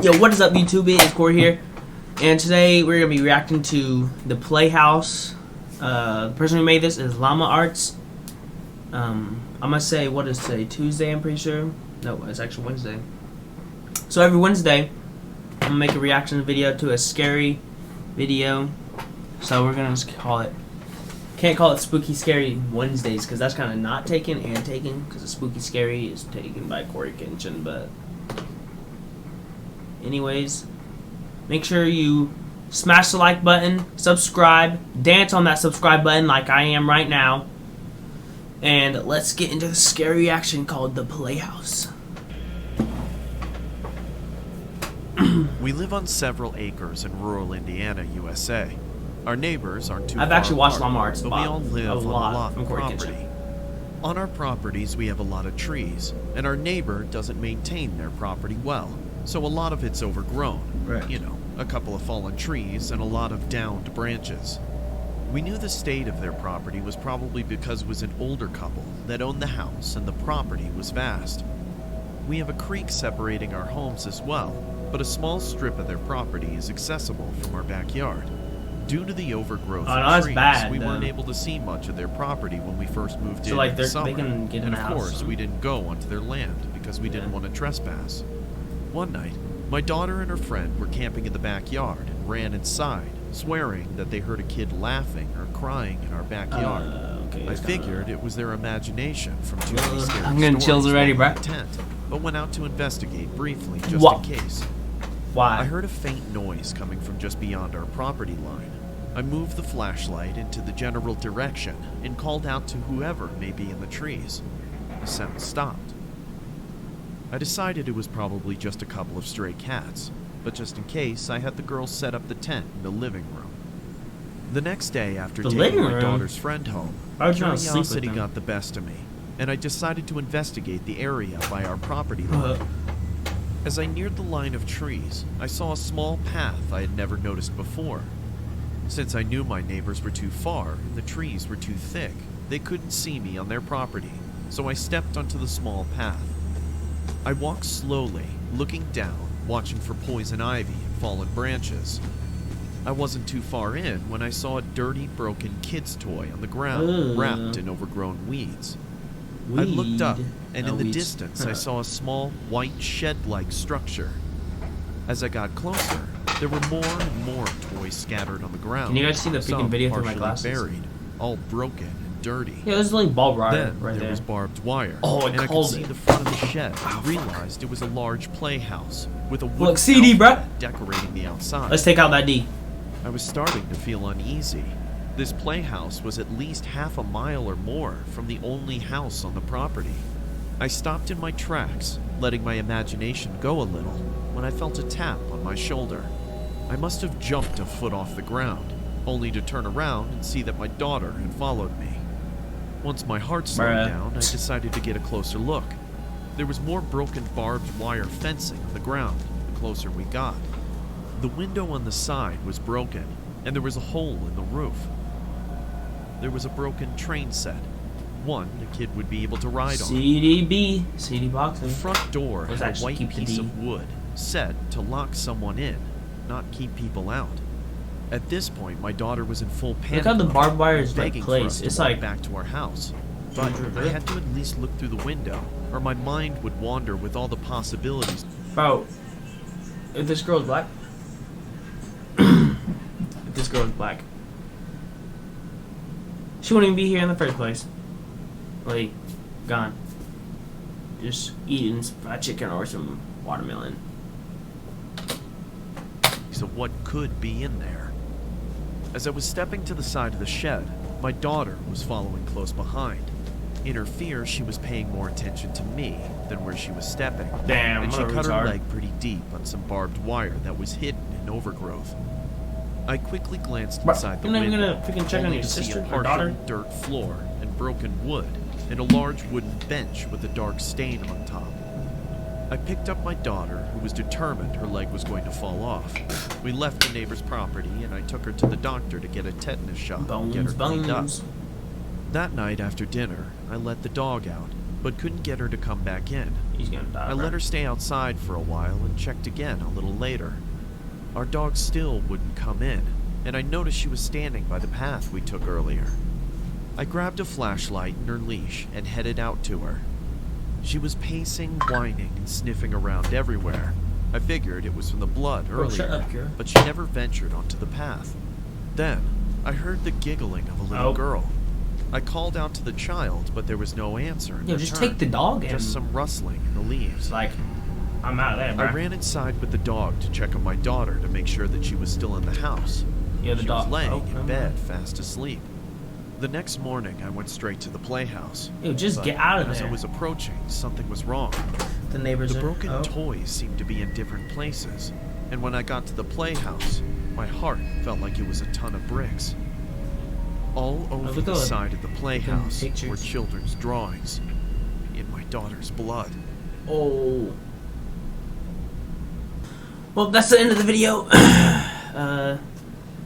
Yo, what is up, YouTube? It's Corey here, and today we're gonna be reacting to the Playhouse. The person who made this is Llama Arts. I'm gonna say, what is today? Tuesday, I'm pretty sure. No, it's actually Wednesday. So every Wednesday, I'm gonna make a reaction video to a scary video. So we're gonna just call it. Can't call it Spooky Scary Wednesdays because that's kind of not taken and taken because the Spooky Scary is taken by Corey Kenshin, but. Anyways, make sure you smash the like button, subscribe, dance on that subscribe button like I am right now, and let's get into the scary reaction called The Playhouse. We live on several acres in rural Indiana, USA. Our neighbors aren't too far I've actually watched apart, Llama Arts, but we all live on a lot of property. Kitchen. On our properties, we have a lot of trees, and our neighbor doesn't maintain their property well. So a lot of it's overgrown. Right. You know, a couple of fallen trees and a lot of downed branches. We knew the state of their property was probably because it was an older couple that owned the house and the property was vast. We have a creek separating our homes as well, but a small strip of their property is accessible from our backyard. Due to the overgrowth of trees, we weren't able to see much of their property when we first moved in the summer. They can get in and of course, we didn't go onto their land because we didn't want to trespass. One night, my daughter and her friend were camping in the backyard and ran inside, swearing that they heard a kid laughing or crying in our backyard. I figured it was their imagination from too many scary I'm getting chills already, bro. But went out to investigate briefly just in case. Why? I heard a faint noise coming from just beyond our property line. I moved the flashlight into the general direction and called out to whoever may be in the trees. The sound stopped. I decided it was probably just a couple of stray cats, but just in case, I had the girls set up the tent in the living room. The next day, after taking my daughter's friend home, curiosity got the best of me, and I decided to investigate the area by our property line. As I neared the line of trees, I saw a small path I had never noticed before. Since I knew my neighbors were too far and the trees were too thick, they couldn't see me on their property, so I stepped onto the small path. I walked slowly, looking down, watching for poison ivy and fallen branches. I wasn't too far in when I saw a dirty, broken kid's toy on the ground, wrapped in overgrown weeds. I looked up, and in the distance I saw a small, white shed-like structure. As I got closer, there were more and more toys scattered on the ground. Can you guys see the freaking video through my glasses? Buried, all broken and dirty. Yeah, there's like barbed wire then right there. There was barbed wire. Oh, and I could see the front of the shed and realized it was a large playhouse with a wooden CD, bruh, decorating the outside. Let's take out that D. I was starting to feel uneasy. This playhouse was at least half a mile or more from the only house on the property. I stopped in my tracks, letting my imagination go a little, when I felt a tap on my shoulder. I must have jumped a foot off the ground, only to turn around and see that my daughter had followed me. Once my heart slowed down, I decided to get a closer look. There was more broken barbed wire fencing on the ground the closer we got. The window on the side was broken, and there was a hole in the roof. There was a broken train set, one the kid would be able to ride on. CD boxing. The front door had a white piece of wood set to lock someone in, not keep people out. At this point, my daughter was in full panic. Look how the barbed wire is begging like placed. For us to walk back to our house. But I had to at least look through the window, or my mind would wander with all the possibilities. Bro, if this girl is black, if this girl is black, she wouldn't even be here in the first place. Like, gone. Just eating some fried chicken or some watermelon. So what could be in there? As I was stepping to the side of the shed, my daughter was following close behind. In her fear, she was paying more attention to me than where she was stepping. Damn, and she cut her leg pretty deep on some barbed wire that was hidden in overgrowth. I quickly glanced inside the window, only to see a partial dirt floor and broken wood, and a large wooden bench with a dark stain on top. I picked up my daughter, who was determined her leg was going to fall off. We left the neighbor's property, and I took her to the doctor to get a tetanus shot and get her cleaned up. That night after dinner, I let the dog out, but couldn't get her to come back in. He's gonna die. I let her stay outside for a while and checked again a little later. Our dog still wouldn't come in, and I noticed she was standing by the path we took earlier. I grabbed a flashlight and her leash and headed out to her. She was pacing, whining, and sniffing around everywhere. I figured it was from the blood Bro, earlier, shut up, Kira. but she never ventured onto the path. Then, I heard the giggling of a little girl. I called out to the child, but there was no answer in Yo, return. just take the dog and... Just some rustling in the leaves. Like, I'm out of there, bro. I ran inside with the dog to check on my daughter to make sure that she was still in the house. Yeah, the She dog. was laying Oh, in bed, fast asleep. The next morning, I went straight to the playhouse. Yo, just But get out of as there. I was approaching, something was wrong. The neighbors The are... broken oh. toys seemed to be in different places, and when I got to the playhouse, my heart felt like it was a ton of bricks. All over look the at side of the playhouse pictures. were children's drawings in my daughter's blood. Oh. Well, that's the end of the video.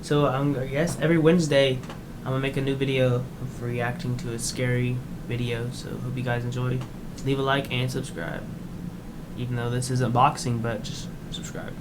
So I guess every Wednesday I'm gonna make a new video of reacting to a scary video. So hope you guys enjoy. Leave a like and subscribe. Even though this isn't boxing, but just subscribe.